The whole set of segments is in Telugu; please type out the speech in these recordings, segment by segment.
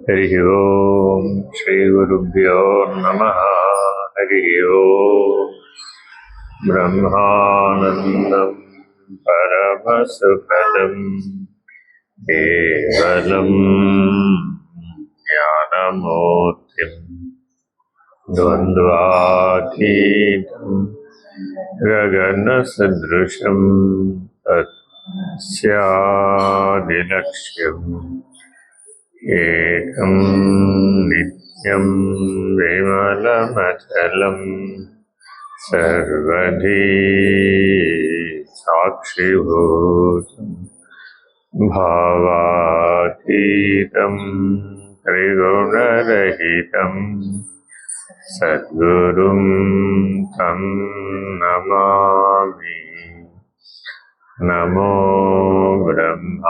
హరి ఓం శ్రీ గురుభ్యో నమః. హరి ఓం. బ్రహ్మానందం పరమసుఖదం కేవలం జ్ఞానమూర్తిం ద్వంద్వాతీతం గగనసదృశం తస్యాదిలక్ష్యం ఏకం నిత్యం విమలమచలం సర్వధీ సాక్షిభూతం భావాతీతం త్రిగుణరహితం సద్గురుం తం నమామి. నమో బ్రహ్మాదిభ్యో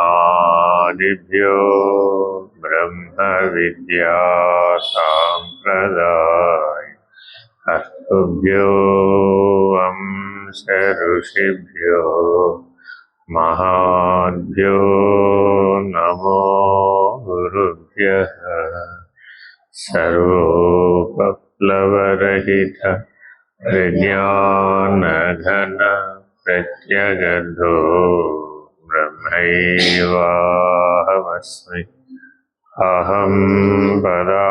బ్రహ్మ విద్యా సాంప్రదాయ అస్తుభ్యో వంశ ఋషిభ్యో మహాభ్యో నమో గురుభ్యః. సర్వోపప్లవరహిత విజ్ఞానఘన ప్రత్యగర్ధో బ్రహ్మైవాహమస్మి. అహం పదార్థరహితః.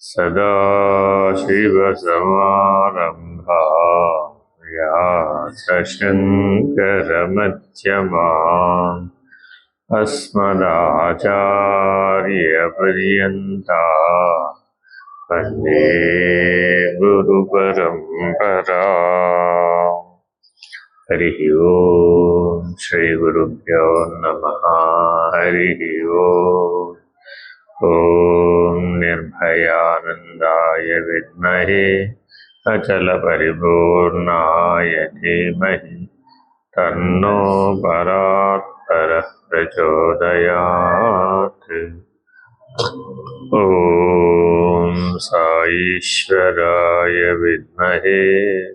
సదాశివసమారంభాః వ్యాసశంకరమధ్యమాః అస్మదాచార్యపర్యంతాః వందే గురుపరంపరాం. హరి ఓం శ్రీ గురుభ్యో నమః. హరి ఓం. ఓం నిర్భయానందాయ విద్మహే అచల పరిపూర్ణాయ ధీమహి తన్నో పరాత్పరః ప్రచోదయాత్. ఓం సాయీశ్వరాయ విద్మహే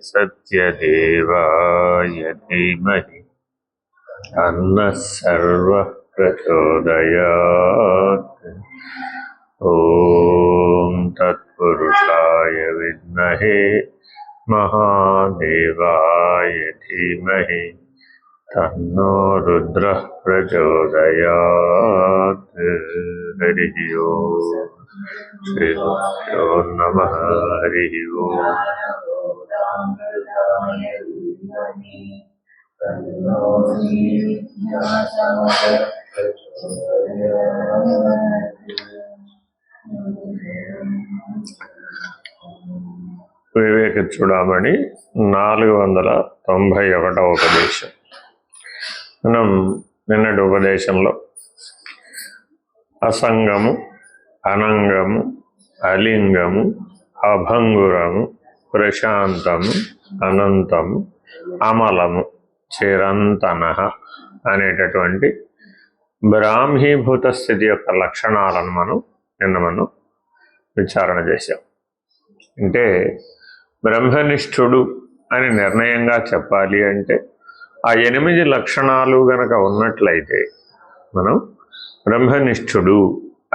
సత్యదేవాయ ధీమహి తన్నః సర్వః ప్రచోదయాత్. ఓం తత్పురుషాయ విద్మహే మహాదేవాయ ధీమహి తన్నో రుద్రః ప్రచోదయాత్. హరి ఓం. శ్రీ గురుభ్యో నమః. హరి ఓం. వివేక చూడమని 491వ ఉపదేశం. మనం నిన్నటి ఉపదేశంలో అసంగము, అనంగము, అలింగము, అభంగురము, ప్రశాంతము, అనంతము, అమలము, చిరంతనః అనేటటువంటి బ్రాహ్మీభూత స్థితి యొక్క లక్షణాలను మనం విచారణ చేశాం. అంటే బ్రహ్మనిష్ఠుడు అని నిర్ణయంగా చెప్పాలి అంటే ఆ 8 లక్షణాలు గనక ఉన్నట్లయితే మనం బ్రహ్మనిష్ఠుడు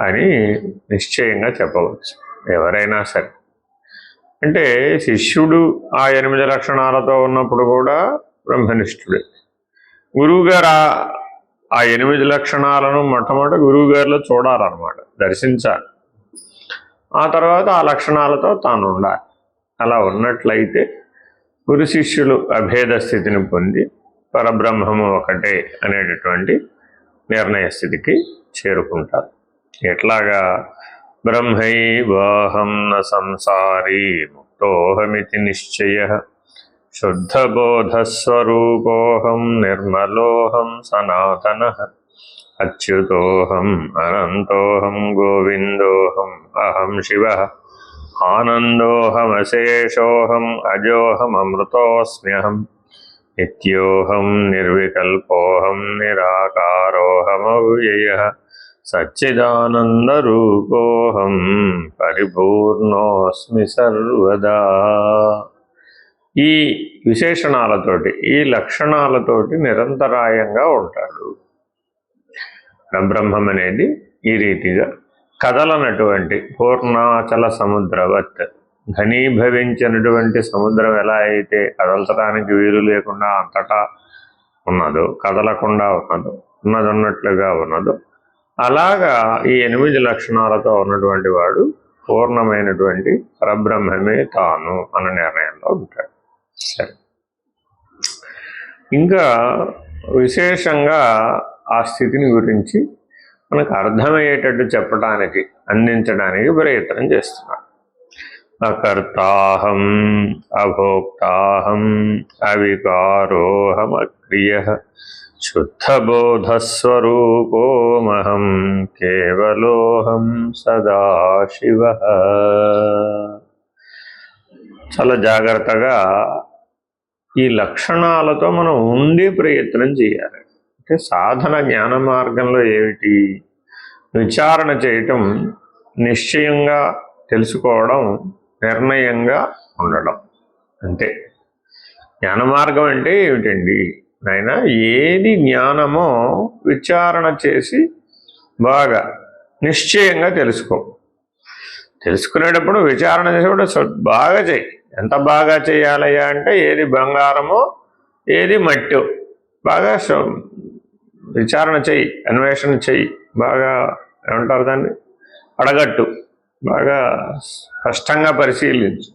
అని నిశ్చయంగా చెప్పవచ్చు. ఎవరైనా సరే అంటే శిష్యుడు ఆ 8 లక్షణాలతో ఉన్నప్పుడు కూడా బ్రహ్మనిష్ఠుడే. గురువుగారు ఆ 8 లక్షణాలను మొట్టమొదటి గురువుగారిలో చూడాలన్నమాట, దర్శించాలి. ఆ తర్వాత ఆ లక్షణాలతో తాను ఉండాలి. అలా ఉన్నట్లయితే గురు శిష్యులు అభేద స్థితిని పొంది పరబ్రహ్మము ఒకటే అనేటటువంటి నిర్ణయ స్థితికి చేరుకుంటారు. ఎట్లాగా? బ్రహ్మైవాహం న సంసారీ ముక్తోహమితి నిశ్చయః శుద్ధబోధస్వరూపోహం నిర్మలోహం సనాతనః అచ్యుతోహం అనంతోహం గోవిందోహం అహం శివః ఆనందోహమశేషోహం అజోహమమృతోస్మ్యహం నిత్యోహం నిర్వికల్పోహం నిరాకారోహమవ్యయః సచ్చిదానందరూపోహం పరిపూర్ణోస్మి సర్వదా. ఈ విశేషణాలతోటి, ఈ లక్షణాలతోటి నిరంతరాయంగా ఉంటాడు. పరబ్రహ్మం అనేది ఈ రీతిగా కదలనటువంటి పూర్ణాచల సముద్రవత్, ఘనీభవించినటువంటి సముద్రం ఎలా అయితే కదలటానికి వీలు లేకుండా అంతటా ఉన్నదో, కదలకుండా ఉన్నదో, ఉన్నదన్నట్లుగా ఉన్నదో, అలాగా ఈ 8 లక్షణాలతో ఉన్నటువంటి వాడు పూర్ణమైనటువంటి పరబ్రహ్మమే తాను అన్న నిర్ణయంలో ఉంటాడు. సరే, ఇంకా విశేషంగా ఆ స్థితిని గురించి మనకు అర్థమయ్యేటట్టు చెప్పడానికి, అందించడానికి ప్రయత్నం చేస్తున్నాడు. అకర్తాహం అభోక్తాహం అవికారోహం అక్రియ శుద్ధబోధస్వరూపోమహం కేవలోహం సదాశివ. చాలా జాగ్రత్తగా ఈ లక్షణాలతో మనం ఉండే ప్రయత్నం చేయాలి. అంటే సాధన జ్ఞాన మార్గంలో ఏమిటి? విచారణ చేయటం, నిశ్చయంగా తెలుసుకోవడం, నిర్ణయంగా ఉండడం, అంతే. జ్ఞాన మార్గం అంటే ఏమిటండి నాయన? ఏది జ్ఞానమో విచారణ చేసి బాగా నిశ్చయంగా తెలుసుకునేటప్పుడు విచారణ చేసేటప్పుడు బాగా చేయి. ఎంత బాగా చేయాలయ్యా అంటే ఏది బంగారమో ఏది మట్టో బాగా విచారణ చెయ్యి, అన్వేషణ చెయ్యి, బాగా ఏమంటారు దాన్ని, అడగట్టు, బాగా స్పష్టంగా పరిశీలించు.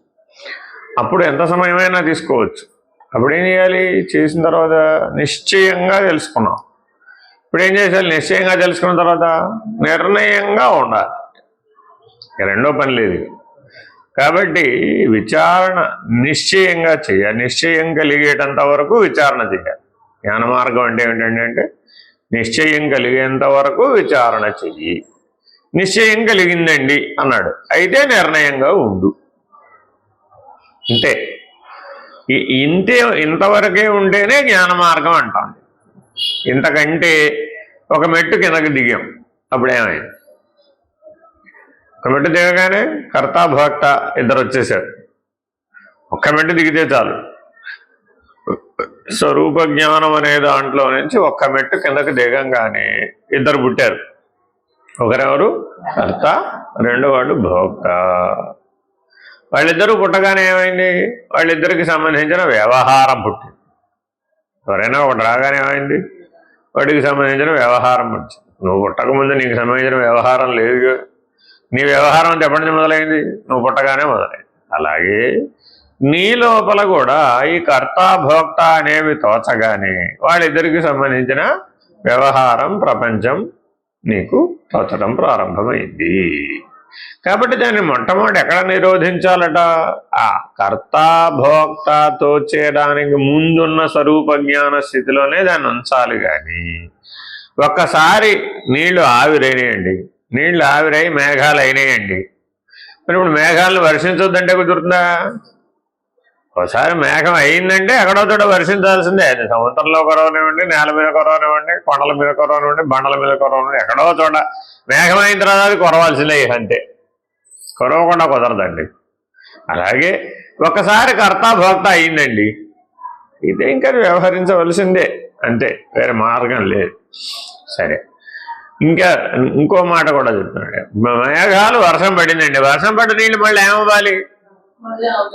అప్పుడు ఎంత సమయమైనా తీసుకోవచ్చు. అప్పుడు ఏం చేయాలి? చేసిన తర్వాత నిశ్చయంగా తెలుసుకున్నాం. ఇప్పుడు ఏం చేయాలి? నిశ్చయంగా తెలుసుకున్న తర్వాత నిర్ణయంగా ఉండాలి. రెండో పని లేదు. కాబట్టి విచారణ నిశ్చయంగా చేయాలి. నిశ్చయం కలిగేటంత వరకు విచారణ చేయాలి. జ్ఞాన మార్గం అంటే ఏమిటంటే నిశ్చయం కలిగేంత వరకు విచారణ చెయ్యి. నిశ్చయం కలిగిందండి అన్నాడు, అయితే నిర్ణయంగా ఉండు. ఇంతే. ఇంతవరకే ఉంటేనే జ్ఞాన మార్గం అంటాం. ఇంతకంటే ఒక మెట్టు కిందకి దిగాం, అప్పుడేమైంది? ఒక మెట్టు దిగగానే కర్త భోక్త ఇద్దరు వచ్చేసారు. ఒక్క మెట్టు దిగితే చాలు. స్వరూప జ్ఞానం అనే దాంట్లో నుంచి ఒక్క మెట్టు కిందకి దిగంగానే ఇద్దరు పుట్టారు. ఒకరెవరు? కర్త, రెండో వాడు భోక్త. వాళ్ళిద్దరూ పుట్టగానే ఏమైంది? వాళ్ళిద్దరికి సంబంధించిన వ్యవహారం పుట్టింది. ఎవరైనా ఒకటి రాగానే ఏమైంది? వాడికి సంబంధించిన వ్యవహారం పుట్టింది. నువ్వు పుట్టకముందు నీకు సంబంధించిన వ్యవహారం లేదు. నీ వ్యవహారం అంతా ఎప్పటి నుంచి మొదలైంది? నువ్వు పుట్టగానే మొదలైంది. అలాగే నీ లోపల కూడా ఈ కర్త భోక్త అనేవి తోచగానే వాళ్ళిద్దరికి సంబంధించిన వ్యవహారం, ప్రపంచం నీకు తోచడం ప్రారంభమైంది. కాబట్టి దాన్ని మొట్టమొదటి ఎక్కడ నిరోధించాలట? ఆ కర్త భోక్త తోచేయడానికి ముందున్న స్వరూప జ్ఞాన స్థితిలోనే దాన్ని ఉంచాలి. కానీ ఒక్కసారి నీళ్లు ఆవిరైనాయండి, నీళ్లు ఆవిరై మేఘాలు అయినాయండి, మరి ఇప్పుడు మేఘాలను వర్షించొద్దంటే కుదురుతుందా? ఒకసారి మేఘం అయిందంటే ఎక్కడో చోట వర్షించాల్సిందే. అది సముద్రంలో కొరవనివ్వండి, నేల మీద కొరవనివ్వండి, కొండల మీద కొరవనివ్వండి, బండల మీద కొరవనివ్వండి, ఎక్కడో చోట మేఘం అయిన తర్వాత అది కొరవాల్సిందే. అంతే, కొరవకుండా కుదరదండి. అలాగే ఒకసారి కర్త భోక్త అయిందండి, ఇదే ఇంకా వ్యవహరించవలసిందే, అంతే, వేరే మార్గం లేదు. సరే, ఇంకా ఇంకో మాట కూడా చెప్తున్నాడు. మేఘాలు వర్షం పడిందండి, వర్షం పడ్డ నీళ్ళు మళ్ళీ ఏమవ్వాలి?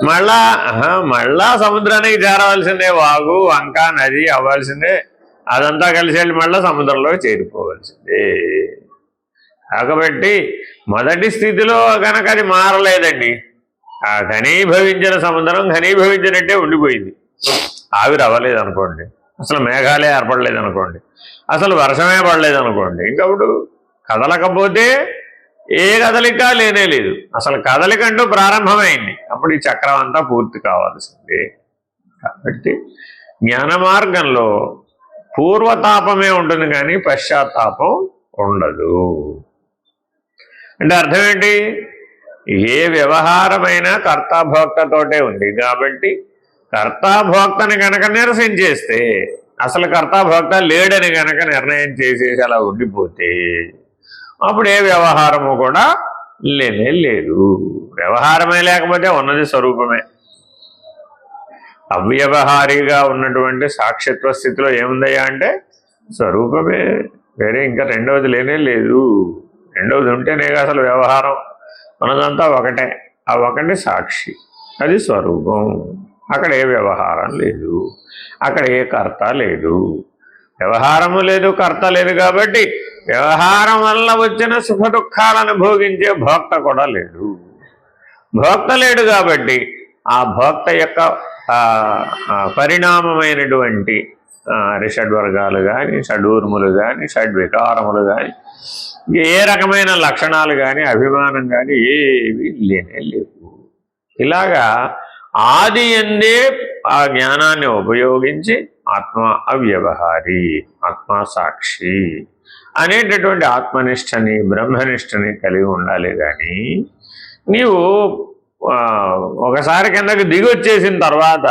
మళ్ళా సముద్రానికి చేరవలసిందే. వాగు, వంక, నది అవ్వాల్సిందే. అదంతా కలిసి వెళ్ళి మళ్ళా సముద్రంలో చేరిపోవలసిందే. కాబట్టి మొదటి స్థితిలో కనుక అది మారలేదండి, ఆ ఘనీభవించిన సముద్రం ఘనీభవించినట్టే ఉండిపోయింది. ఆవిరి అవ్వలేదు అనుకోండి, అసలు మేఘాలే ఏర్పడలేదు అనుకోండి, అసలు వర్షమే పడలేదు అనుకోండి, ఇంకప్పుడు కదలకపోతే ఏ కదలిక లేనే లేదు. అసలు కదలిక అంటూ ప్రారంభమైంది, అప్పుడు ఈ చక్రం అంతా పూర్తి కావాల్సిందే. కాబట్టి జ్ఞాన మార్గంలో పూర్వతాపమే ఉంటుంది కానీ పశ్చాత్తాపం ఉండదు. అంటే అర్థం ఏంటి? ఏ వ్యవహారమైనా కర్తాభోక్తతోటే ఉంది. కాబట్టి కర్తాభోక్తని కనుక నిరసించేస్తే, అసలు కర్తాభోక్త లేడని కనుక నిర్ణయం చేసేసి అలా ఉండిపోతే అప్పుడు ఏ వ్యవహారము కూడా లేనే లేదు. వ్యవహారమే లేకపోతే ఉన్నది స్వరూపమే. అవ్యవహారిగా ఉన్నటువంటి సాక్షిత్వ స్థితిలో ఏముందయ్యా అంటే స్వరూపమే, వేరే ఇంకా రెండవది లేనే లేదు. రెండవది ఉంటేనే అసలు వ్యవహారం. మనదంతా ఒకటే, ఆ ఒకటి సాక్షి, అది స్వరూపం. అక్కడ ఏ వ్యవహారం లేదు, అక్కడ ఏ కర్త లేదు. వ్యవహారము లేదు, కర్త లేదు కాబట్టి వ్యవహారం వల్ల వచ్చిన సుఖ దుఃఖాలను భోగించే భోక్త కూడా లేడు. భోక్త లేడు కాబట్టి ఆ భోక్త యొక్క పరిణామమైనటువంటి షడ్వర్గాలు కానీ, షడ్ఊర్ములు కానీ, షడ్వికారములు కానీ, ఏ రకమైన లక్షణాలు కానీ, అభిమానం కానీ ఏవి లేనే లేవు. ఇలాగా ఆది ఎందే ఆ జ్ఞానాన్ని ఉపయోగించి ఆత్మ అవ్యవహారి, ఆత్మ సాక్షి అనేటటువంటి ఆత్మనిష్టని, బ్రహ్మనిష్టని కలిగి ఉండాలి. కానీ నీవు ఒకసారి కిందకి దిగి వచ్చేసిన తర్వాత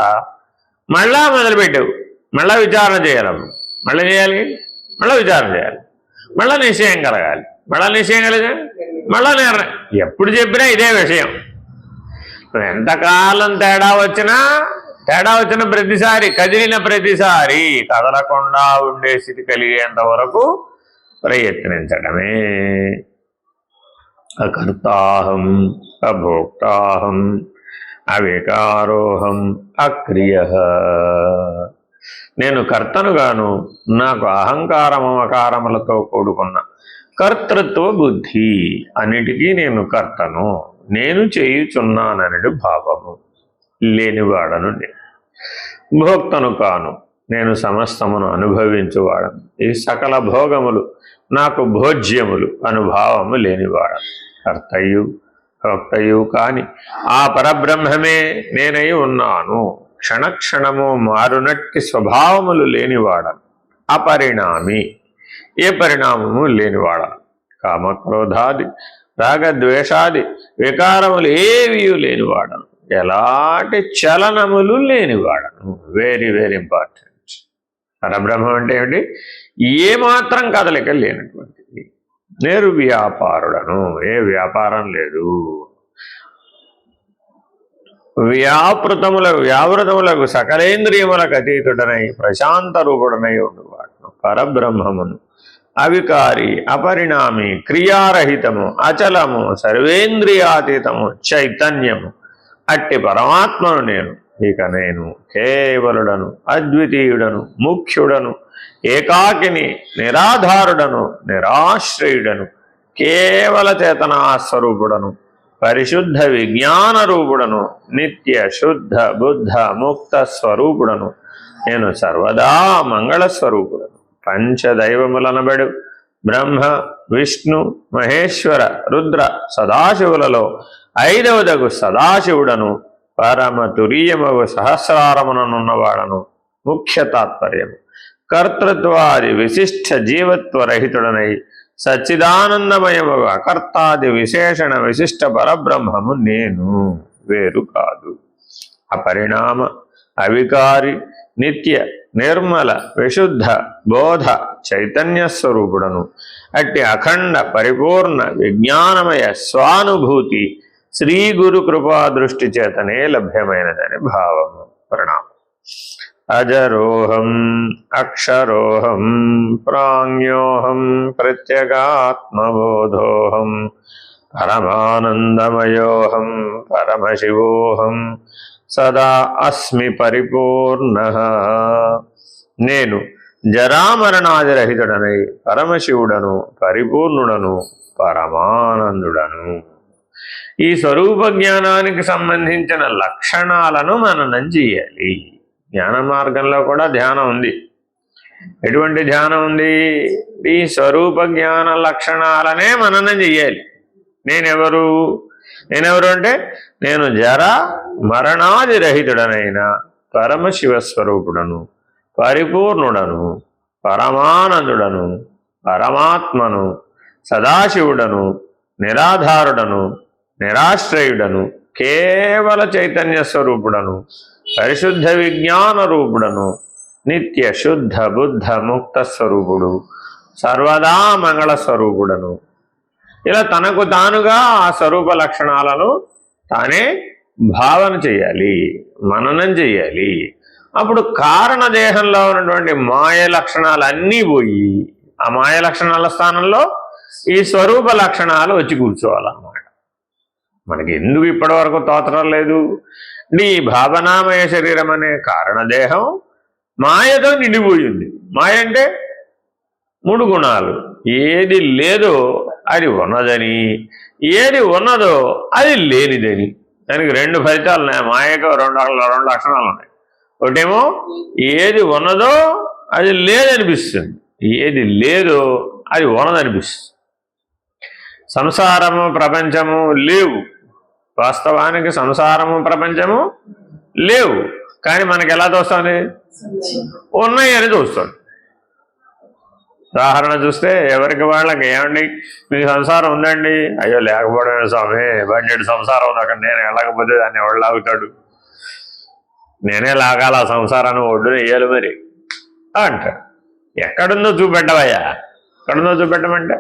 మళ్ళా మొదలుపెట్టావు, మళ్ళా విచారణ చేయాలి. మళ్ళీ చేయాలి, మళ్ళీ విచారణ చేయాలి, మళ్ళా నిశ్చయం కలగాలి, మళ్ళా నిశ్చయం కలిగాలి, మళ్ళా నిర్ణయం. ఎప్పుడు చెప్పినా ఇదే విషయం. ఎంతకాలం తేడా వచ్చిన ప్రతిసారి, కదిలిన ప్రతిసారి కదలకుండా ఉండే స్థితి కలిగేంత వరకు ప్రయత్నించడమే. అకర్తాహం, అభోక్తాహం, అవికారోహం, అక్రియ. నేను కర్తనుగాను, నాకు అహంకారము మకారములతో కూడుకున్న కర్తృత్వ బుద్ధి, అన్నిటికీ నేను కర్తను, నేను చేయుచున్నానని భావము లేనివాడను. భోక్తను కాను, నేను సమస్తమును అనుభవించువాడను. ఈ సకల భోగములు నాకు భోజ్యములు అనుభావము లేనివాడను. కర్తయు భోక్తయు కాని ఆ పరబ్రహ్మమే నేనై ఉన్నాను. క్షణక్షణము మారునట్టి స్వభావములు లేనివాడను. అపరిణామి, ఏ పరిణామము లేనివాడను. కామక్రోధాది రాగద్వేషాది వికారములు ఏవీ లేనివాడను. ఎలాంటి చలనములు లేనివాడను. Very very important. పరబ్రహ్మం అంటే ఏమిటి? ఏమాత్రం కదలిక లేనటువంటిది. నేను వ్యాపారుడను, ఏ వ్యాపారం లేదు. వ్యావృతములకు సకలేంద్రియములకు అతీతుడనై ప్రశాంత రూపుడనై ఉండువాడును. పరబ్రహ్మమును అవికారి, అపరిణామి, క్రియారహితము, అచలము, సర్వేంద్రియాతీతము, చైతన్యము అట్టి పరమాత్మను నేను. ఇక నేను కేవలుడను, అద్వితీయుడను, ముఖ్యుడను, ఏకాకిని, నిరాధారుడను, నిరాశ్రయుడను, కేవల చేతనాస్వరూపుడను, పరిశుద్ధ విజ్ఞాన రూపుడను, నిత్య శుద్ధ బుద్ధ ముక్త స్వరూపుడను. నేను సర్వదా మంగళస్వరూపుడను. పంచదైవములనబడు బ్రహ్మ, విష్ణు, మహేశ్వర, రుద్ర, సదాశివులలో 5వదగు సదాశివుడను, పరమ తురీయమగు సహస్రారముననున్నవాడను. ముఖ్య తాత్పర్యము కర్తృత్వాది విశిష్ట జీవత్వరహితుడనై సచ్చిదానందమయముగా అకర్తాది విశేషణ విశిష్ట పరబ్రహ్మము నేను, వేరు కాదు. అపరిణామ, అవికారి, నిత్య నిర్మల విశుద్ధ బోధ చైతన్య స్వరూపుడను. అట్టి అఖండ పరిపూర్ణ విజ్ఞానమయ స్వానుభూతి శ్రీ గురు కృపా దృష్టి చేతనే లభ్యమైనదని భావము. ప్రణామం. అజరోహం అక్షరోహం ప్రాజ్ఞోహం ప్రత్యేగాత్మబోధోహం పరమానందమయోహం పరమశివోహం సదా అస్మి పరిపూర్ణః. నేను జరామరణాదిరహితుడనై పరమశివుడను, పరిపూర్ణుడను, పరమానందుడను. ఈ స్వరూప జ్ఞానానికి సంబంధించిన లక్షణాలను మననం చేయాలి. జ్ఞాన మార్గంలో కూడా ధ్యానం ఉంది. ఎటువంటి ధ్యానం ఉంది? ఈ స్వరూప జ్ఞాన లక్షణాలనే మననం చెయ్యాలి. నేనెవరు అంటే నేను జర మరణాది రహితుడనైన పరమశివస్వరూపుడను, పరిపూర్ణుడను, పరమానందుడను, పరమాత్మను, సదాశివుడను, నిరాధారుడను, నిరాశ్రయుడను, కేవల చైతన్య స్వరూపుడను, పరిశుద్ధ విజ్ఞాన రూపుడను, నిత్య శుద్ధ బుద్ధ ముక్త స్వరూపుడు, సర్వదా మంగళ స్వరూపుడను. ఇలా తనకు తానుగా ఆ స్వరూప లక్షణాలను తానే భావన చెయ్యాలి, మననం చెయ్యాలి. అప్పుడు కారణదేహంలో ఉన్నటువంటి మాయ లక్షణాలన్నీ పోయి ఆ మాయ లక్షణాల స్థానంలో ఈ స్వరూప లక్షణాలు వచ్చి కూర్చోవాలన్నమాట. మనకి ఎందుకు ఇప్పటి వరకు తోచడం లేదు? ఈ భావనామయ శరీరం అనే కారణదేహం మాయతో నిండిపోయింది. మాయ అంటే 3 గుణాలు. ఏది లేదో అది ఉన్నదని, ఏది ఉన్నదో అది లేనిదని. దానికి 2 ఫలితాలు ఉన్నాయి. మాయకు 2 లక్షణాలు ఉన్నాయి. ఒకటేమో ఏది ఉన్నదో అది లేదనిపిస్తుంది, ఏది లేదో అది ఉన్నదనిపిస్తుంది. సంసారము ప్రపంచము లేవు, వాస్తవానికి సంసారము ప్రపంచము లేవు. కానీ మనకి ఎలా తోస్తుంది? ఉన్నాయి అని తోస్తుంది. ఉదాహరణ చూస్తే ఎవరికి వాళ్ళకి, ఏమండి మీకు సంసారం ఉందండి? అయ్యో లేకపోవడమే స్వామి, బడ్జెట్ సంసారం ఉంది, అక్కడ నేను వెళ్ళకపోతే దాన్ని ఎవడు లాగుతాడు, నేనే లాగాల సంసారాన్ని ఒడ్డున వేయాలి మరి అంటాడు. ఎక్కడుందో చూపెట్టవయ్యా, ఎక్కడుందో చూపెట్టమంటే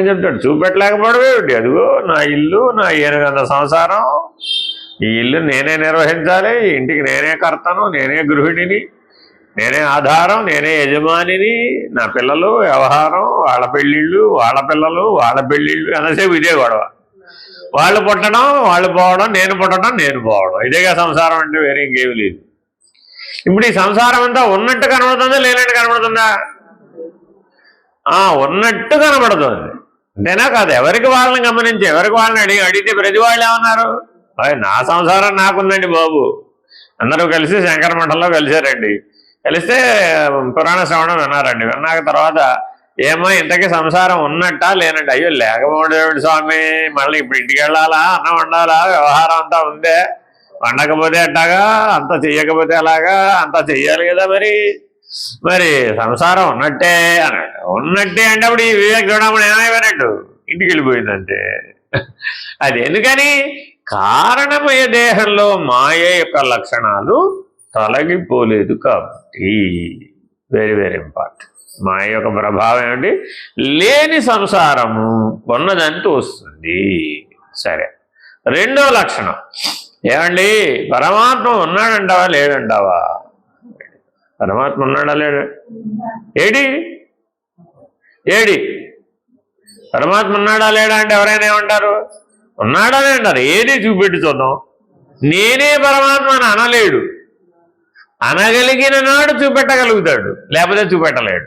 ఏం చెప్తాడు? చూపెట్టలేకపోవడమే ఏమిటి? అదిగో నా ఇల్లు, నా ఏనుగంత సంసారం, ఈ ఇల్లు నేనే నిర్వహించాలి, ఇంటికి నేనే కర్తను, నేనే గృహిణిని, నేనే ఆధారం, నేనే యజమానిని, నా పిల్లలు వ్యవహారం, వాళ్ళ పెళ్ళిళ్ళు, వాళ్ళ పిల్లలు, వాళ్ళ పెళ్ళిళ్ళు, అనేసేపు ఇదే గొడవ. వాళ్ళు పుట్టడం, వాళ్ళు పోవడం, నేను పుట్టడం, నేను పోవడం, ఇదేగా సంసారం అంటే, వేరే ఇంకేమి లేదు. ఇప్పుడు ఈ సంసారం అంతా ఉన్నట్టు కనబడుతుందా, లేనట్టు కనబడుతుందా? ఉన్నట్టు కనబడుతుంది. అంతేనా కాదు? ఎవరికి వాళ్ళని గమనించి, ఎవరికి వాళ్ళని అడిగితే ప్రతి వాళ్ళు ఏమన్నారు? నా సంసారం నాకుందండి బాబు. అందరూ కలిసి శంకర మఠంలో కలిశారండి. కలిస్తే పురాణ శ్రవణం విన్నారండి. విన్నాక తర్వాత ఏమో ఇంతకీ సంసారం ఉన్నట్టా లేనట్టు? అయ్యో లేకపోవడం స్వామి, మళ్ళీ ఇప్పుడు ఇంటికి వెళ్ళాలా, అన్నం వండాలా, వ్యవహారం అంతా ఉందే, వండకపోతే అట్టాగా, అంత చెయ్యకపోతే అలాగా, అంతా చెయ్యాలి కదా మరి. మరి సంసారం ఉన్నట్టే అన్నాడు. ఉన్నట్టే అంటే అప్పుడు ఈ వివేక చూడమని ఏమైపోయినట్టు ఇంటికి వెళ్ళిపోయిందంటే. అది ఎందుకని? కారణమయ దేహంలో మాయ యొక్క లక్షణాలు తొలగిపోలేదు కాబట్టి. Very very important. మాయ యొక్క ప్రభావం ఏమిటి? లేని సంసారము ఉన్నదంటూ వస్తుంది. సరే, 2వ లక్షణం ఏమండి? పరమాత్మ ఉన్నాడంటావా లేడంటావా? పరమాత్మ ఉన్నాడా లేడా? ఏడి పరమాత్మ ఉన్నాడా లేడా అంటే ఎవరైనా ఏమంటారు? ఉన్నాడని అంటారు. ఏది చూపెట్టి చూద్దాం. నేనే పరమాత్మ అని అనలేడు. అనగలిగిన నాడు చూపెట్టగలుగుతాడు, లేకపోతే చూపెట్టలేడు.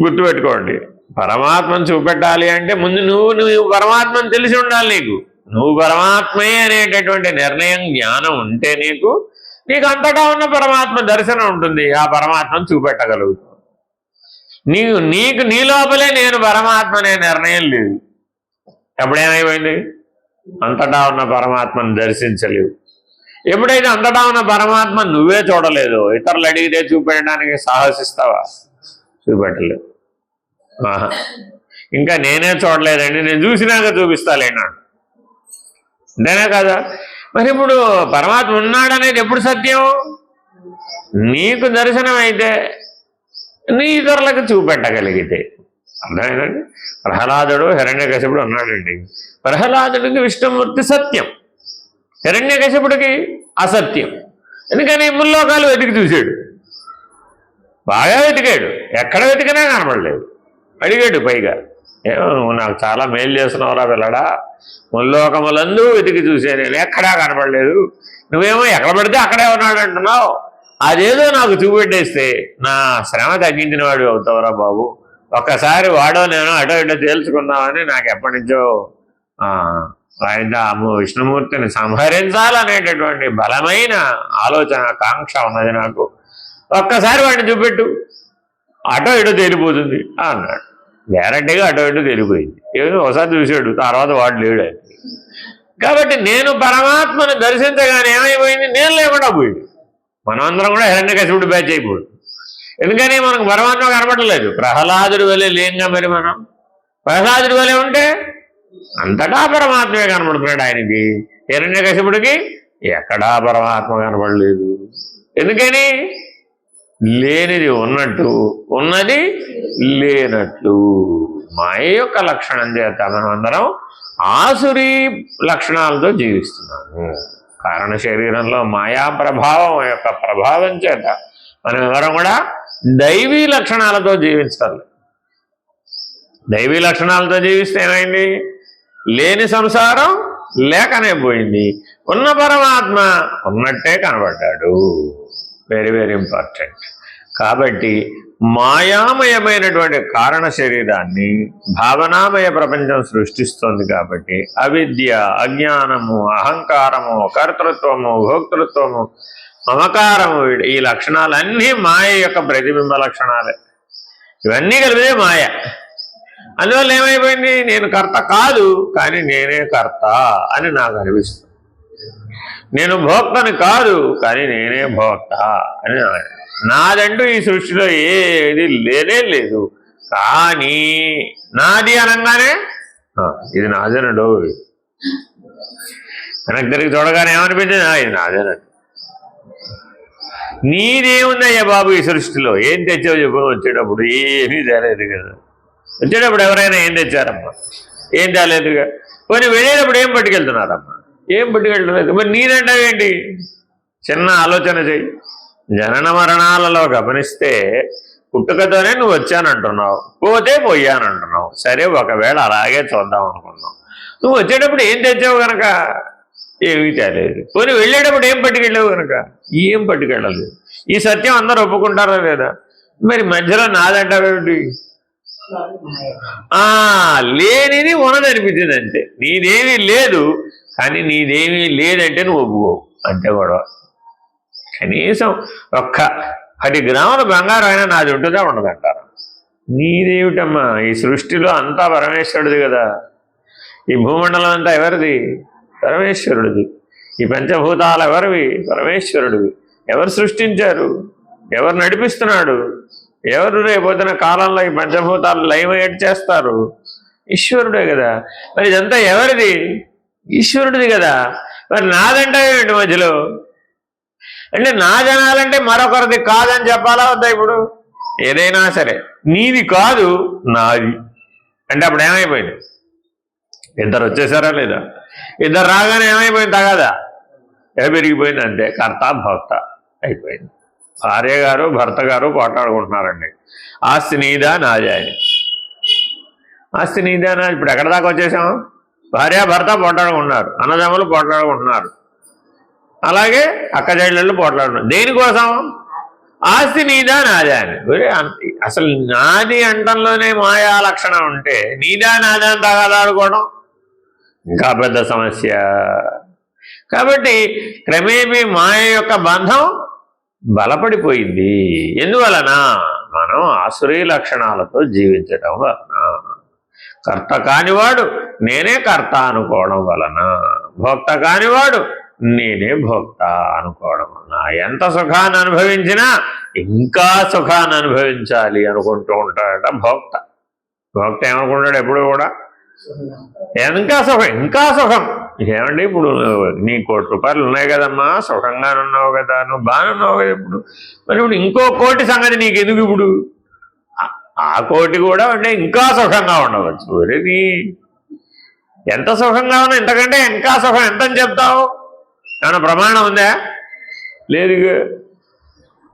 గుర్తుపెట్టుకోండి. పరమాత్మను చూపెట్టాలి అంటే ముందు నువ్వు పరమాత్మను తెలిసి ఉండాలి. నువ్వు పరమాత్మే అనేటటువంటి నిర్ణయం, జ్ఞానం ఉంటే నీకు అంతటా ఉన్న పరమాత్మ దర్శనం ఉంటుంది. ఆ పరమాత్మను చూపెట్టగలుగుతావు. నీ లోపలే నేను పరమాత్మ అనే నిర్ణయం లేదు. ఎప్పుడేమైపోయింది? అంతటా ఉన్న పరమాత్మను దర్శించలేవు. ఎప్పుడైతే అంతటా ఉన్న పరమాత్మ నువ్వే చూడలేదు, ఇతరులు అడిగితే చూపెట్టడానికి సాహసిస్తావా? చూపెట్టలేవు. ఇంకా నేనే చూడలేదండి, నేను చూసినాక చూపిస్తాలేనాడు. అంతేనా కదా? మరి ఇప్పుడు పరమాత్మ ఉన్నాడనేది ఎప్పుడు సత్యం? నీకు దర్శనం అయితే, నీ ఇతరులకు చూపెట్టగలిగితే. అర్థమైందండి? ప్రహ్లాదుడు హిరణ్యకశిపుడు ఉన్నాడండి. ప్రహ్లాదుడికి విష్ణుమూర్తి సత్యం, హిరణ్యకశిపుడికి అసత్యం. ఎందుకని? ముల్లోకాలు వెతికి చూశాడు, బాగా వెతికాడు, ఎక్కడ వెతికినా కనపడలేదు. అడిగాడు పైగా, ఏమో నాకు చాలా మేలు చేస్తున్నావురా పిల్లడా, ముల్లోకములందు వెతికి చూసే నేను ఎక్కడా కనపడలేదు, నువ్వేమో ఎక్కడ పడితే అక్కడే ఉన్నాడు అంటున్నావు, అదేదో నాకు చూపెట్టేస్తే నా శ్రమ తగ్గించిన వాడు అవుతావురా బాబు. ఒక్కసారి వాడో నేను అటో ఇటో తేల్చుకుందామని నాకు ఎప్పటి నుంచో విష్ణుమూర్తిని సంహరించాలనేటటువంటి బలమైన ఆలోచన, కాంక్ష ఉన్నది నాకు. ఒక్కసారి వాడిని చూపెట్టు, అటో ఇటో తేలిపోతుంది అన్నాడు. గ్యారంటీగా అటో ఇటో తేలిపోయింది. ఏదో ఒకసారి చూశాడు, తర్వాత వాడు లేడు. కాబట్టి నేను పరమాత్మను దర్శించగానే ఏమైపోయింది? నేను లేకుండా పోయింది. మనమందరం కూడా హిరణ్యకశిపుడు బ్యాచ్ అయిపోయింది. ఎందుకని? మనకు పరమాత్మ కనపడలేదు. ప్రహ్లాదుడి వలె లేంగా మరి మనం. ప్రహ్లాదుడి వలె ఉంటే అంతటా పరమాత్మే కనపడుతున్నాడు ఆయనకి. హిరణ్యకశిపుడికి ఎక్కడా పరమాత్మ కనపడలేదు. ఎందుకని? లేనిది ఉన్నట్టు, ఉన్నది లేనట్లు. మాయ యొక్క లక్షణం చేత మనం అందరం ఆసురీ లక్షణాలతో జీవిస్తున్నాము. కారణ శరీరంలో మాయా ప్రభావం యొక్క ప్రభావం చేత మనం ఎవరం కూడా దైవీ లక్షణాలతో జీవించాలి. దైవీ లక్షణాలతో జీవిస్తే ఏమైంది? లేని సంసారం లేకనే పోయింది, ఉన్న పరమాత్మ ఉన్నట్టే కనబడ్డాడు. Very very important. కాబట్టి మాయామయమైనటువంటి కారణ శరీరాన్ని భావనామయ ప్రపంచం సృష్టిస్తోంది. కాబట్టి అవిద్య, అజ్ఞానము, అహంకారము, కర్తృత్వము, భోక్తృత్వము, మమకారము, ఈ లక్షణాలన్నీ మాయ యొక్క ప్రతిబింబ లక్షణాలే. ఇవన్నీ కలిపితే మాయ. అందువల్ల ఏమైపోయింది? నేను కర్త కాదు, కానీ నేనే కర్త అని నాకు అనిపిస్తుంది. నేను భోక్తని కాదు, కానీ నేనే భోక్త అని నాదంటూ ఈ సృష్టిలో ఏది లేనే లేదు. కానీ నాది అనగానే ఇది నాదేనడు. వెనక్కి తిరిగి చూడగానే ఏమనిపించింది? ఇది నాదేనండి. నీదేముందయ్యా బాబు ఈ సృష్టిలో? ఏం తెచ్చావు చెప్పు. వచ్చేటప్పుడు ఏమీ తేలేదు కదా. వచ్చేటప్పుడు ఎవరైనా ఏం తెచ్చారమ్మా? ఏం తేలేదుగా. కొన్ని వెళ్ళేటప్పుడు ఏం పట్టుకెళ్తున్నారమ్మా? ఏం పట్టుకెళ్ళలేదు. మరి నీదంటావేంటి? చిన్న ఆలోచన చెయ్యి. జనన మరణాలలో గమనిస్తే పుట్టుకతోనే నువ్వు వచ్చానంటున్నావు, పోతే పోయానంటున్నావు. సరే, ఒకవేళ అలాగే చూద్దాం అనుకున్నావు. నువ్వు వచ్చేటప్పుడు ఏం తెచ్చావు కనుక ఏమీ తేలేదు. పోనీ వెళ్ళేటప్పుడు ఏం పట్టుకెళ్ళావు కనుక ఏం పట్టుకెళ్ళలేదు. ఈ సత్యం అందరూ ఒప్పుకుంటారా లేదా? మరి మధ్యలో నాదంటావేమిటి? లేనిది ఉన్నదనిపించింది అంతే. నీదేమీ లేదు, కానీ నీదేమీ లేదంటే నువ్వు ఒప్పుకోవు, అంతే గొడవ. కనీసం ఒక్క 10 గ్రాముల బంగారం అయినా నాది ఉంటుందా ఉండదంటారా? నీదేమిటమ్మా? ఈ సృష్టిలో అంతా పరమేశ్వరుడిది కదా. ఈ భూమండలం అంతా ఎవరిది? పరమేశ్వరుడిది. ఈ పంచభూతాలు ఎవరివి? పరమేశ్వరుడివి. ఎవరు సృష్టించారు? ఎవరు నడిపిస్తున్నాడు? ఎవరు రేపొద్దున కాలంలో ఈ పంచభూతాలు లయమయ్యేట్టు చేస్తారు? ఈశ్వరుడే కదా. మరి ఇదంతా ఎవరిది? ఈశ్వరుడిది కదా. మరి నాదంటే ఏంటి మధ్యలో? అంటే నాదనాలంటే మరొకరిది కాదని చెప్పాలా వద్దా? ఇప్పుడు ఏదైనా సరే నీది కాదు, నాది అంటే అప్పుడు ఏమైపోయింది? ఇద్దరు వచ్చేసారా లేదా? ఇద్దరు రాగానే ఏమైపోయింది? తగదా పెరిగిపోయింది అంతే. కర్త భోక్త అయిపోయింది. భార్య గారు భర్త గారు పోట్లాడుకుంటున్నారండి. ఆస్తి నీదా నాదా అని. ఆస్తి నీదా నా. ఇప్పుడు ఎక్కడ దాకా వచ్చేసాం? భార్య భర్త పోట్లాడుకుంటున్నారు, అన్నదమ్ములు పోట్లాడుకుంటున్నారు, అలాగే అక్కజెళ్ళళ్ళు పోట్లాడుతున్నారు. దేనికోసం? ఆస్తి నీదా నాదా అని. అసలు నాది అంటంలోనే మాయా లక్షణం ఉంటే నీదా నాదా అని తగాదాడుకోవడం ఇంకా పెద్ద సమస్య. కాబట్టి క్రమేపీ మాయ యొక్క బంధం బలపడిపోయింది. ఎందువలన? మనం ఆసురీ లక్షణాలతో జీవించడం వలన. కర్త కానివాడు నేనే కర్త అనుకోవడం వలన, భోక్త కానివాడు నేనే భోక్త అనుకోవడం వలన ఎంత సుఖాన్ని అనుభవించినా ఇంకా సుఖాన్ని అనుభవించాలి అనుకుంటూ ఉంటాడట భోక్త. భోక్త ఏమనుకుంటాడు ఎప్పుడు కూడా? ఇంకా సుఖం, ఇంకా సుఖం. ఏమండి ఇప్పుడు నీ ₹1 కోటి ఉన్నాయి కదమ్మా, సుఖంగానున్నావు కదా, నువ్వు బాగానున్నావు కదా. ఇప్పుడు మరి ఇప్పుడు ఇంకో 1 కోటి సంగతి నీకు ఎందుకు? ఇప్పుడు ఆ 1 కోటి కూడా అంటే ఇంకా సుఖంగా ఉండవచ్చు. ఒరేది ఎంత సుఖంగా ఉన్నా ఇంతకంటే ఇంకా సుఖం ఎంతని చెప్తావు? ఏమన్నా ప్రమాణం ఉందా? లేదు.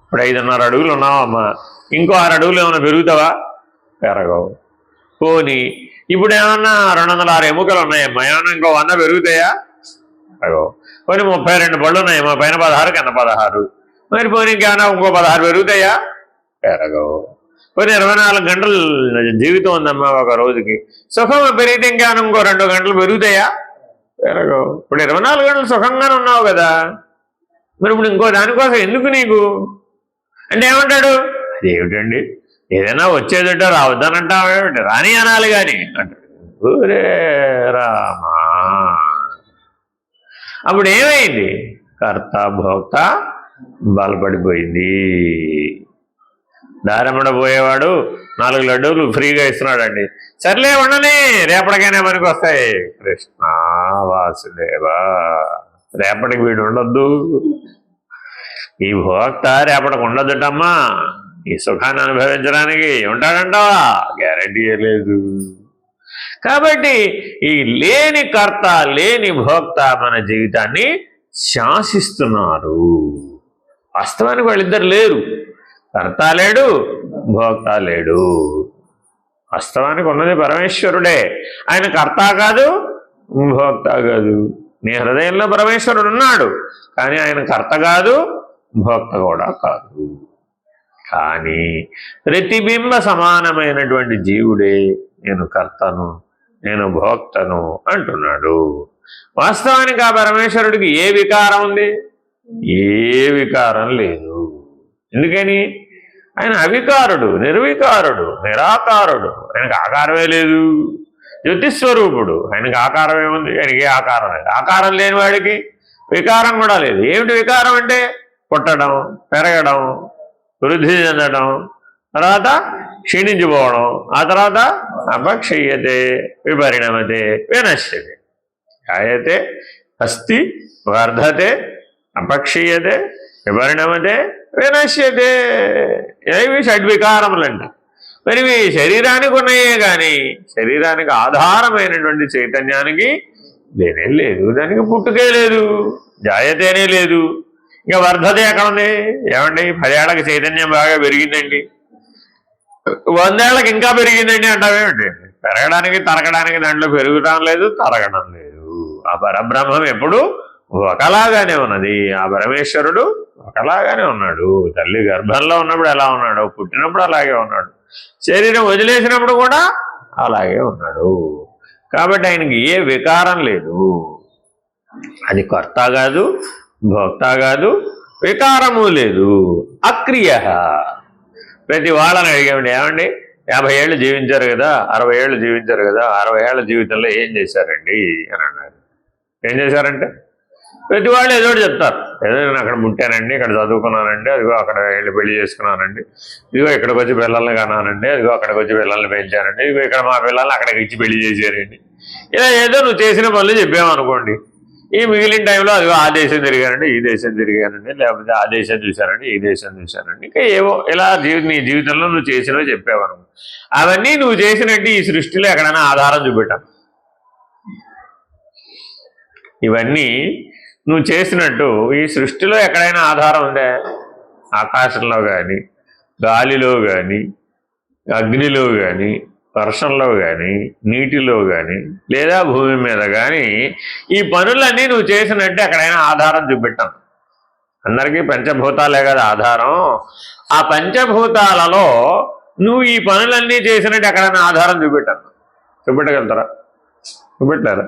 ఇప్పుడు 5.5 అడుగులు ఉన్నావమ్మా, ఇంకో 6 అడుగులు ఏమైనా పెరుగుతావా? పెరగవు. పోనీ ఇప్పుడు ఏమన్నా 206 ఎముకలు ఉన్నాయమ్మా, ఏమన్నా ఇంకో 100 పెరుగుతాయా? పెరగవు. పోనీ 32 పళ్ళు ఉన్నాయమ్మా, పైన 16 కింద 16. మరి పోనీ ఇంకేమన్నా ఇంకో 16 పెరుగుతాయా? పెరగవు. పోనీ 24 గంటలు జీవితం ఉందమ్మా ఒక రోజుకి, సుఖం పెరిగితే ఇంకేమన్నా ఇంకో 2 గంటలు పెరుగుతాయా? పెరగవు. ఇప్పుడు 24 గంటలు సుఖంగానే ఉన్నావు కదా, మరి ఇప్పుడు ఇంకో దానికోసం ఎందుకు నీకు అంటే ఏమంటాడు? అదేమిటండి ఏదైనా వచ్చేదంటే రావద్దనంటావేమిటి? రాని అనాలి కానీ అంటాడు. ఊరే రామా. అప్పుడు ఏమైంది? కర్త భోక్త బలపడిపోయింది. దారమ్మడ పోయేవాడు 4 లడ్డూలు ఫ్రీగా ఇస్తున్నాడండి. సర్లే ఉండని, రేపటికైనా పనికి వస్తాయి. కృష్ణ వాసుదేవ, రేపటికి వీడు ఉండొద్దు. ఈ భోక్త రేపటికి ఉండొద్దుటమ్మా. ఈ సుఖాన్ని అనుభవించడానికి ఉంటాడంటావా? గ్యారంటీయే లేదు. కాబట్టి ఈ లేని కర్త లేని భోక్త మన జీవితాన్ని శాసిస్తున్నారు. వాస్తవానికి వాళ్ళిద్దరు లేరు, కర్త లేడు భోక్త లేడు. వాస్తవానికి ఉన్నది పరమేశ్వరుడే. ఆయన కర్త కాదు భోక్త కాదు. నీ హృదయంలో పరమేశ్వరుడు ఉన్నాడు, కానీ ఆయన కర్త కాదు భోక్త కూడా కాదు. కానీ ప్రతిబింబ సమానమైనటువంటి జీవుడే నేను కర్తను నేను భోక్తను అంటున్నాడు. వాస్తవానికి ఆ పరమేశ్వరుడికి ఏ వికారం ఉంది? ఏ వికారం లేదు. ఎందుకని? ఆయన అవికారుడు, నిర్వికారుడు, నిరాకారుడు. ఆయనకు ఆకారమే లేదు. జ్యోతిస్వరూపుడు, ఆయనకి ఆకారం ఏముంది? ఆయనకి ఏ ఆకారం లేదు. ఆకారం లేని వాడికి వికారం కూడా లేదు. ఏమిటి వికారం అంటే? పుట్టడం, పెరగడం, వృద్ధి చెందడం, తర్వాత క్షీణించిపోవడం, ఆ తర్వాత అపక్షీయతే విపరిణమతే వినశ్యతే. జాయతే అస్తి వర్ధతే అపక్షీయతే విపరిణమతే వినశ్యతే. ఇవి షడ్వికారములంట. మరి ఇవి శరీరానికి ఉన్నాయే కానీ శరీరానికి ఆధారమైనటువంటి చైతన్యానికి లేనే లేదు. దానికి పుట్టుకే లేదు, జాయతేనే లేదు. ఇంకా వర్ధతే ఎక్కడ ఉంది? ఏమండి 10 ఏళ్ళకి చైతన్యం బాగా పెరిగిందండి, 100 ఏళ్ళకి ఇంకా పెరిగిందండి అంటావేమిటి? పెరగడానికి తరగడానికి దాంట్లో పెరుగుతాం లేదు, తరగడం లేదు. ఆ పరబ్రహ్మం ఎప్పుడు ఒకలాగానే ఉన్నది. ఆ పరమేశ్వరుడు ఒకలాగానే ఉన్నాడు. తల్లి గర్భంలో ఉన్నప్పుడు ఎలా ఉన్నాడు, పుట్టినప్పుడు అలాగే ఉన్నాడు, శరీరం వదిలేసినప్పుడు కూడా అలాగే ఉన్నాడు. కాబట్టి ఆయనకి ఏ వికారం లేదు. అది కర్త కాదు భోక్త కాదు, వికారము లేదు. అక్రియ. ప్రతి వాళ్ళని అడిగామండి, ఏమండి 50 ఏళ్ళు జీవించారు కదా, 60 ఏళ్ళు జీవించారు కదా, 60 ఏళ్ళ జీవితంలో ఏం చేశారండి అని అన్నారు. ఏం చేశారంటే ప్రతి వాళ్ళు ఏదో చెప్తారు. ఏదో నేను అక్కడ పుట్టానండి, ఇక్కడ చదువుకున్నానండి, అదిగో అక్కడ వెళ్ళి పెళ్లి చేసుకున్నానండి, ఇదిగో ఇక్కడికి వచ్చి పిల్లల్ని కన్నానండి, అదిగో అక్కడికి వచ్చి పిల్లల్ని పెంచానండి, ఇదిగో ఇక్కడ మా పిల్లల్ని అక్కడికి ఇచ్చి పెళ్లి చేశారండి. ఇలా ఏదో నువ్వు చేసిన పనులు చెప్పామనుకోండి, ఈ మిగిలిన టైంలో అదిగో ఆ దేశం తిరిగానండి, ఈ దేశం తిరిగానండి, లేకపోతే ఆ దేశం చూశానండి, ఈ దేశం చూశానండి, ఇంకా ఏవో ఇలా నీ జీవితంలో నువ్వు చేసినవి చెప్పావను. అవన్నీ నువ్వు చేసినట్టు ఈ సృష్టిలో ఎక్కడైనా ఆధారం చూపెట్టాను. ఇవన్నీ నువ్వు చేసినట్టు ఈ సృష్టిలో ఎక్కడైనా ఆధారం ఉందే? ఆకాశంలో కానీ, గాలిలో కానీ, అగ్నిలో కానీ, వర్షంలో కానీ, నీటిలో కానీ, లేదా భూమి మీద కానీ ఈ పనులన్నీ నువ్వు చేసినట్టు ఎక్కడైనా ఆధారం చూపెట్టాం. అందరికీ పంచభూతాలే కదా ఆధారం. ఆ పంచభూతాలలో నువ్వు ఈ పనులన్నీ చేసినట్టు ఎక్కడైనా ఆధారం చూపెట్టాను. చూపెట్టగలుగుతారా? చూపెట్టారా?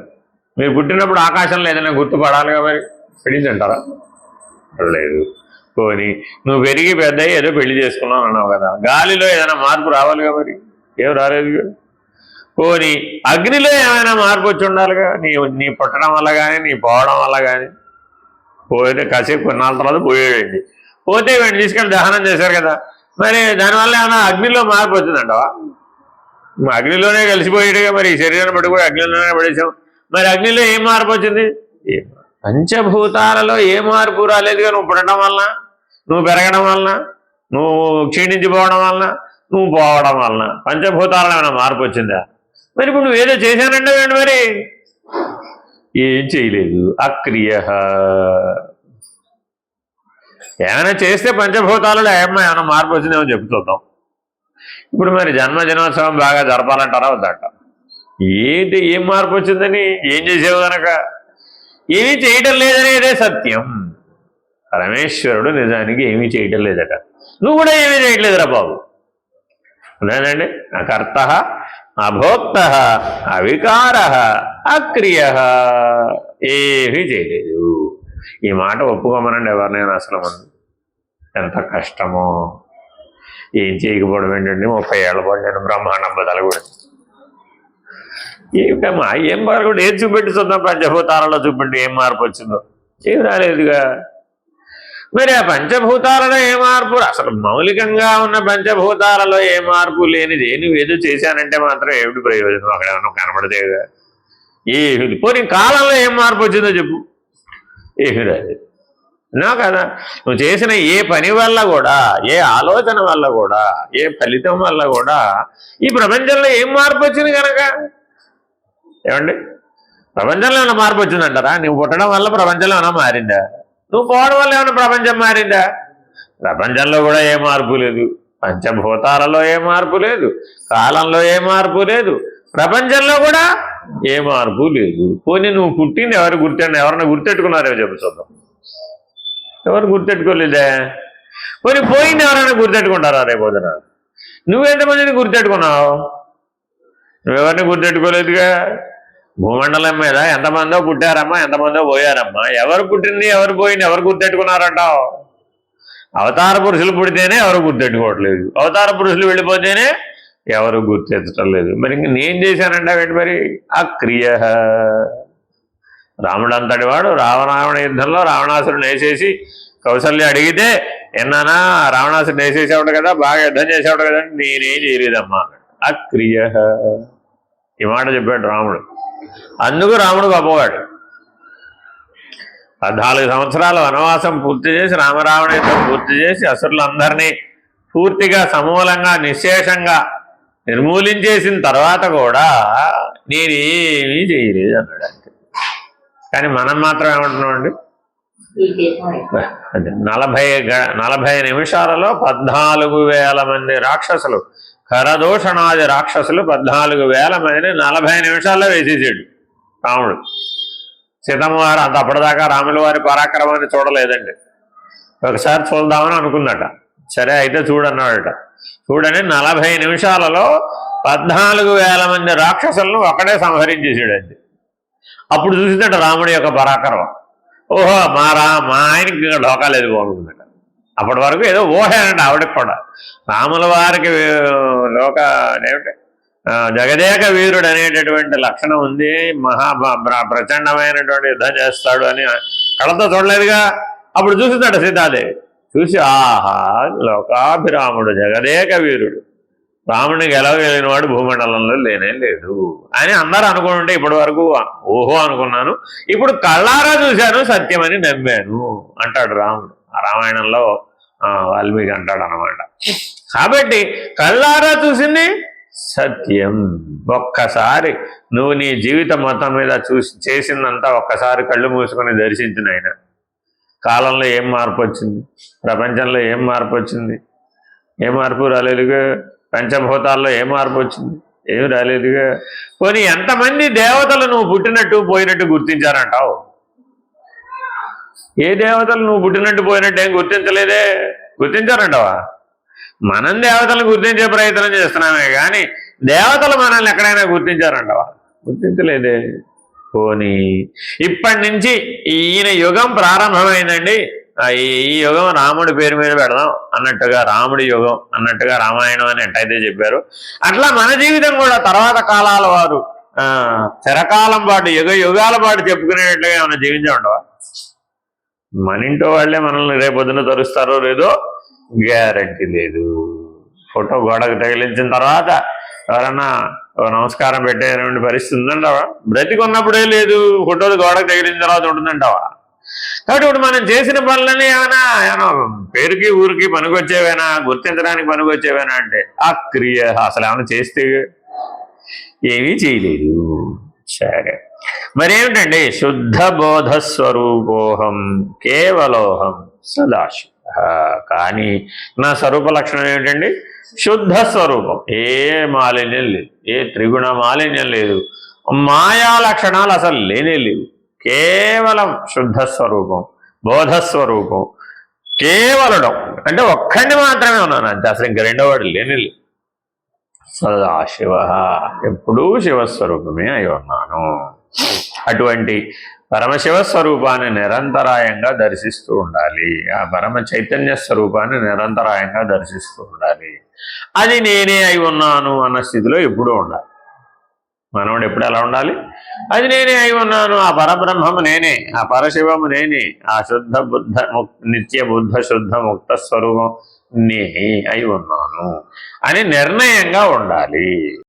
మీరు పుట్టినప్పుడు ఆకాశంలో ఏదైనా గుర్తుపడాలిగా, మరి పెళ్ళిందంటారా? లేదు. పోనీ నువ్వు పెరిగి పెద్ద ఏదో పెళ్లి చేసుకున్నావు అన్నావు కదా, గాలిలో ఏదైనా మార్పు రావాలిగా, మరి ఏం రాలేదుగా. పోనీ అగ్నిలో ఏమైనా మార్పు వచ్చి ఉండాలిగా, నీ పుట్టడం వల్ల కానీ నీ పోవడం వల్ల కానీ. పోతే కాసేపు కొన్నాళ్ళ తర్వాత పోయేయండి, పోతే వీడిని తీసుకెళ్ళి దహనం చేశారు కదా, మరి దానివల్ల ఏమైనా అగ్నిలో మార్పు వచ్చిందంటవా? అగ్నిలోనే కలిసిపోయాడుగా, మరి ఈ శరీరాన్ని బట్టి కూడా అగ్నిలోనే పడేసాం. మరి అగ్నిలో ఏం మార్పు వచ్చింది? పంచభూతాలలో ఏ మార్పు రాలేదుగా. నువ్వు పుట్టడం వలన, నువ్వు పెరగడం వలన, నువ్వు క్షీణించిపోవడం వలన, నువ్వు పోవడం వలన పంచభూతాలలో ఏమైనా మార్పు వచ్చిందా? మరి ఇప్పుడు నువ్వు ఏదో చేశానంటే వేండి, మరి ఏం చేయలేదు. అక్రియ. ఏమైనా చేస్తే పంచభూతాలలో ఏమైనా మార్పు వచ్చిందేమో చెప్తుందాం. ఇప్పుడు మరి జన్మదినోత్సవం బాగా జరపాలంటారా వద్దంట? ఏంటి ఏం మార్పు వచ్చిందని? ఏం చేసేవు కనుక? ఏమీ చేయటం లేదనేదే సత్యం. పరమేశ్వరుడు నిజానికి ఏమీ చేయటం లేదట, నువ్వు కూడా ఏమీ చేయట్లేదురా బాబు. అదేనండి, అకర్త అభోక్త అవికార అక్రియ, ఏమీ చేయలేదు. ఈ మాట ఒప్పుకోమనండి ఎవరినైనా. అసలు మనం ఎంత కష్టమో. ఏం చేయకపోవడం ఏంటండి? 30 ఏళ్ల పాటు నేను బ్రహ్మాండం బదలకూడదు. ఏమిటమ్మా ఏం కూడా ఏం చూపెట్టి చూద్దాం, పంచభూతాలలో చూపెట్టి ఏం మార్పు వచ్చిందో? ఏం రాలేదుగా. మరి ఆ పంచభూతాలలో ఏ మార్పు, అసలు మౌలికంగా ఉన్న పంచభూతాలలో ఏ మార్పు లేనిది నువ్వు ఏదో చేశానంటే మాత్రం ఏమిటి ప్రయోజనం? అక్కడ ఏమన్నా కనబడదేగా. ఏమి పోనీ కాలంలో ఏం మార్పు వచ్చిందో చెప్పు. ఏమి రాలేదు. నా కదా, నువ్వు చేసిన ఏ పని వల్ల కూడా, ఏ ఆలోచన వల్ల కూడా, ఏ ఫలితం వల్ల కూడా ఈ ప్రపంచంలో ఏం మార్పు వచ్చింది కనుక? ఏమండి, ప్రపంచంలో ఏమైనా మార్పు వచ్చిందంటారా? నువ్వు పుట్టడం వల్ల ప్రపంచంలో ఏమైనా మారిందా? నువ్వు పోవడం వల్ల ఏమైనా ప్రపంచం మారిందా? ప్రపంచంలో కూడా ఏ మార్పు లేదు, పంచభూతాలలో ఏ మార్పు లేదు, కాలంలో ఏ మార్పు లేదు, ప్రపంచంలో కూడా ఏ మార్పు లేదు. పోనీ నువ్వు పుట్టింది ఎవరన్నా గుర్తెట్టుకున్నారో చెప్పు చూద్దాం. ఎవరు గుర్తెట్టుకోలేదే? పోనీ పోయింది ఎవరైనా గుర్తెట్టుకుంటారా రేపొద్దున? నువ్వెంతమందిని గుర్తెట్టుకున్నావు? నువ్వెవరిని గుర్తెట్టుకోలేదుగా. భూమండలం మీద ఎంతమందో పుట్టారమ్మా, ఎంతమందో పోయారమ్మా. ఎవరు పుట్టింది, ఎవరు పోయింది, ఎవరు గుర్తెట్టుకున్నారంటావు? అవతార పురుషులు పుడితేనే ఎవరు గుర్తెట్టుకోవట్లేదు, అవతార పురుషులు వెళ్ళిపోతేనే ఎవరు గుర్తెత్తటం లేదు. మరి ఇంక నేను చేశానంటే ఏంటి మరి? అక్రియ. రాముడు అంతటి వాడు రావణ యుద్ధంలో రావణాసురుని వేసేసి కౌసల్య అడిగితే ఎన్నానా రావణాసురుని వేసేసేవాడు కదా, బాగా యుద్ధం చేసేవాడు కదా, నేనేం చేయలేదమ్మా. అక్రియ ఈ మాట చెప్పాడు రాముడు. అందుకు రాముడు గొప్పవాడు. 14 సంవత్సరాల వనవాసం పూర్తి చేసి, రామరావణ యుద్ధం పూర్తి చేసి, అసురులందరినీ పూర్తిగా సమూలంగా నిశ్శేషంగా నిర్మూలించేసిన తర్వాత కూడా నేనేమీ చేయలేదు అన్నాడు అంతే. కానీ మనం మాత్రం ఏమంటున్నామండి? అదే 40 నిమిషాలలో 14,000 మంది రాక్షసులు, ఖరదూషణాది రాక్షసులు 14,000 మందిని 40 నిమిషాల్లో వేసేసాడు రాముడు. సీతమ్మ వారు అంత అప్పటిదాకా రాముల వారి పరాక్రమాన్ని చూడలేదండి. ఒకసారి చూద్దామని అనుకుందట. సరే అయితే చూడన్నాడట. చూడని 40 నిమిషాలలో 14,000 మంది రాక్షసులను ఒకడే సంహరించేసాడండి. అప్పుడు చూసిందట రాముడి యొక్క పరాక్రమం. ఓహో మా ఆయనకి ఢోకా లేదు బాగుందట. అప్పటి వరకు ఏదో ఊహేనండి ఆవిడకి కూడా. రాముల వారికి ఏమిటి జగదేక వీరుడు అనేటటువంటి లక్షణం ఉంది, ప్రచండమైనటువంటి యుద్ధం చేస్తాడు అని కళ్ళతో చూడలేదుగా. అప్పుడు చూసిందట సీతాదేవి. చూసి ఆహా లోకాభిరాముడు జగదేక వీరుడు, రాముడిని గెలవగలిగిన వాడు భూమండలంలో లేనే లేదు అని అందరూ అనుకుంటుంటే ఇప్పటి వరకు ఓహో అనుకున్నాను, ఇప్పుడు కళ్ళారా చూశాను, సత్యమని నమ్మాను అంటాడు రాముడు. ఆ రామాయణంలో వాల్మీకి అంటాడు అనమాట. కాబట్టి కళ్ళారా చూసింది సత్యం. ఒక్కసారి నువ్వు నీ జీవితం మొత్తం మీద చేసిందంతా ఒక్కసారి కళ్ళు మూసుకొని దర్శించిన ఆయన. కాలంలో ఏం మార్పు వచ్చింది, ప్రపంచంలో ఏం మార్పు వచ్చింది? ఏం మార్పు రాలేదుగా. పంచభూతాల్లో ఏం మార్పు వచ్చింది? ఏమి రాలేదుగా. పోనీ ఎంతమంది దేవతలు నువ్వు పుట్టినట్టు పోయినట్టు గుర్తించారంటావు? ఏ దేవతలు నువ్వు పుట్టినట్టు పోయినట్టు ఏం గుర్తించలేదే. గుర్తించారంటావా? మనం దేవతలను గుర్తించే ప్రయత్నం చేస్తున్నామే కానీ దేవతలు మనల్ని ఎక్కడైనా గుర్తించారంటావా? గుర్తించలేదే. పోనీ ఇప్పటి నుంచి ఈయన యుగం ప్రారంభమైందండి, ఈ యుగం రాముడి పేరు మీద పెడదాం అన్నట్టుగా, రాముడి యుగం అన్నట్టుగా రామాయణం అని ఎట్టయితే చెప్పారు, అట్లా మన జీవితం కూడా తర్వాత కాలాల వారు చిరకాలం పాటు యుగాల పాటు చెప్పుకునేటట్లుగా ఏమైనా జీవించే ఉండవా? మన ఇంట్లో వాళ్ళే మనల్ని రేపొద్దున తరుస్తారో లేదో గ్యారంటీ లేదు. ఫోటో గోడకు తగిలించిన తర్వాత ఎవరన్నా నమస్కారం పెట్టేటువంటి పరిస్థితి ఉందంటావా? బ్రతికున్నప్పుడే లేదు, ఫోటోలు గోడకు తగిలిన తర్వాత ఉంటుందంటావా? కాబట్టి ఇప్పుడు మనం చేసిన పనులని ఏమైనా పేరుకి ఊరికి పనికొచ్చేవేనా, గుర్తించడానికి పనికొచ్చేవేనా అంటే అక్రియ. అసలు ఏమైనా చేస్తే ఏమీ చేయలేదు. సరే మరేమిటండి? శుద్ధ బోధ స్వరూపోహం కేవలోహం సదాశివ. కానీ నా స్వరూప లక్షణం ఏమిటండి? శుద్ధ స్వరూపం. ఏ మాలిన్యం లేదు, ఏ త్రిగుణ మాలిన్యం లేదు, మాయా లక్షణాలు అసలు లేనే లేవు. కేవలం శుద్ధ స్వరూపం, బోధస్వరూపం, కేవలం అంటే ఒక్కడిని మాత్రమే ఉన్నాను అంతే. అసలు ఇంక రెండో వాడు లేని లేదు. సదాశివ, ఎప్పుడూ శివస్వరూపమే అయి ఉన్నాను. అటువంటి పరమశివ స్వరూపాన్ని నిరంతరాయంగా దర్శిస్తూ ఉండాలి. ఆ పరమ చైతన్య స్వరూపాన్ని నిరంతరాయంగా దర్శిస్తూ ఉండాలి. అది నేనే అయి ఉన్నాను అన్న స్థితిలో ఎప్పుడూ ఉండాలి. మనవాడు ఎప్పుడు ఎలా ఉండాలి? అది నేనే అయి ఉన్నాను, ఆ పరబ్రహ్మము నేనే, ఆ పరశివము నేనే, ఆ శుద్ధ బుద్ధ నిత్య బుద్ధ శుద్ధ ముక్త స్వరూపం నేనే అయి ఉన్నాను అని నిర్ణయంగా ఉండాలి.